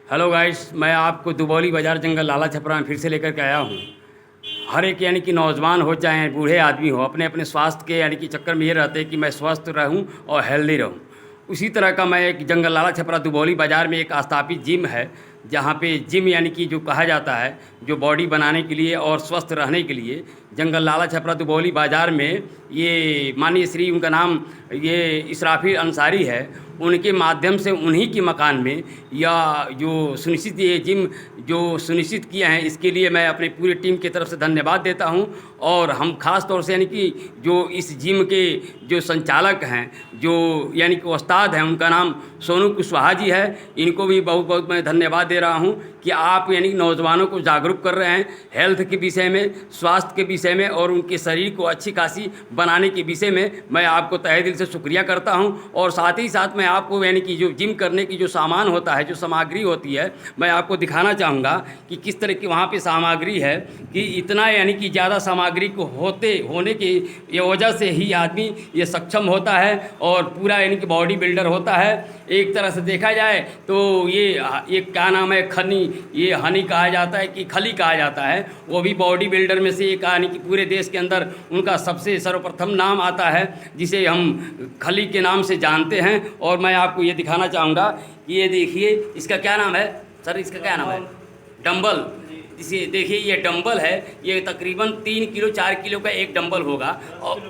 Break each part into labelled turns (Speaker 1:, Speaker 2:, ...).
Speaker 1: Hello guys, मैं आपको दुबौली बाज़ार जंगल लाला छपरा में फिर से लेकर के आया हूँ। हर एक यानी कि नौजवान हो चाहे बूढ़े आदमी हो, अपने अपने स्वास्थ्य के यानी कि चक्कर में ये रहते हैं कि मैं स्वस्थ रहूँ और हेल्दी रहूँ। उसी तरह का मैं एक जंगल लाला छपरा दुबौली बाज़ार में एक स्थापित जिम है, जहाँ पे जिम यानी कि जो कहा जाता है, जो बॉडी बनाने के लिए और स्वस्थ रहने के लिए जंगल लाला छपरा दुबौली बाज़ार में ये माननीय श्री उनका नाम ये इसराफिल अंसारी है। उनके माध्यम से उन्हीं के मकान में या जो सुनिश्चित ये जिम जो सुनिश्चित किए हैं, इसके लिए मैं अपने पूरे टीम की तरफ से धन्यवाद देता हूं। और हम खास तौर से यानी कि जो इस जिम के जो संचालक हैं, जो यानी कि उस्ताद हैं, उनका नाम सोनू कुशवाहा जी है। इनको भी बहुत बहुत मैं धन्यवाद दे रहा हूं कि आप यानी नौजवानों को जागरूक कर रहे हैं हेल्थ के विषय में, स्वास्थ्य के विषय में और उनके शरीर को अच्छी खासी बनाने के विषय में। मैं आपको तहे दिल से शुक्रिया करता हूं। और साथ ही साथ मैं आपको यानी कि जो जिम करने की जो सामान होता है, जो सामग्री होती है, मैं आपको दिखाना चाहूँगा कि किस तरह की वहाँ पे सामग्री है। कि इतना यानी कि ज़्यादा सामग्री को होने की ये वजह से ही आदमी ये सक्षम होता है और पूरा यानी कि बॉडी बिल्डर होता है। एक तरह से देखा जाए तो ये क्या नाम है, ये हनी कहा जाता है कि खली कहा जाता है, वो भी बॉडी बिल्डर में से एक यानी कि पूरे देश के अंदर उनका सबसे सर्वप्रथम नाम आता है, जिसे हम खली के नाम से जानते हैं। और मैं आपको ये दिखाना चाहूँगा कि ये देखिए, इसका क्या नाम है सर, इसका क्या नाम है, डंबल। इसे देखिए, ये डंबल है, ये तकरीबन 3 किलो 4 किलो का एक डंबल होगा। और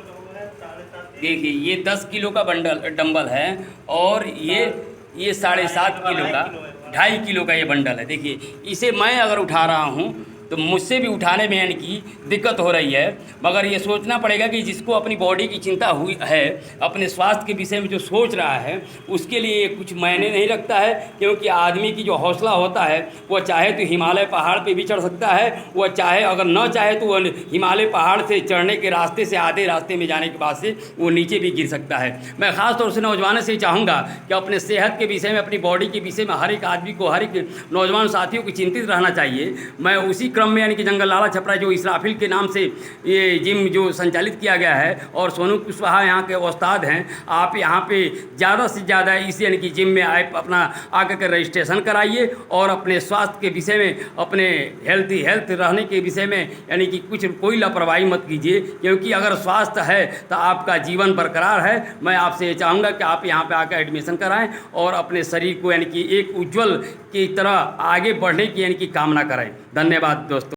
Speaker 1: देखिए ये 10 किलो का डंबल है और ये 7.5 किलो का, 2.5 किलो का ये बंडल है। देखिए इसे मैं अगर उठा रहा हूँ तो मुझसे भी उठाने में यानी कि दिक्कत हो रही है। मगर ये सोचना पड़ेगा कि जिसको अपनी बॉडी की चिंता हुई है, अपने स्वास्थ्य के विषय में जो सोच रहा है, उसके लिए ये कुछ मायने नहीं रखता है। क्योंकि आदमी की जो हौसला होता है, वह चाहे तो हिमालय पहाड़ पे भी चढ़ सकता है, वह चाहे अगर न चाहे तो वह हिमालय पहाड़ से चढ़ने के रास्ते से आधे रास्ते में जाने के बाद से वो नीचे भी गिर सकता है। मैं ख़ास तौर से नौजवानों से चाहूँगा कि अपने सेहत के विषय में, अपनी बॉडी के विषय में हर एक आदमी को, हर एक नौजवान साथियों को चिंतित रहना चाहिए। मैं उसी क्रम में यानी कि जंगल लाला छपरा जो इसराफिल के नाम से ये जिम जो संचालित किया गया है और सोनू कुशवाहा यहाँ के उस्ताद हैं, आप यहाँ पे ज़्यादा से ज़्यादा इस यानी कि जिम में आए, अपना आकर के रजिस्ट्रेशन कराइए और अपने स्वास्थ्य के विषय में, अपने हेल्थ रहने के विषय में यानी कि कोई लापरवाही मत कीजिए। क्योंकि अगर स्वास्थ्य है तो आपका जीवन बरकरार है। मैं आपसे ये चाहूँगा कि आप यहाँ पे आकर एडमिशन कराएं और अपने शरीर को यानी कि एक उज्ज्वल की तरह आगे बढ़ने की यानी कि कामना करें। धन्यवाद दोस्तों।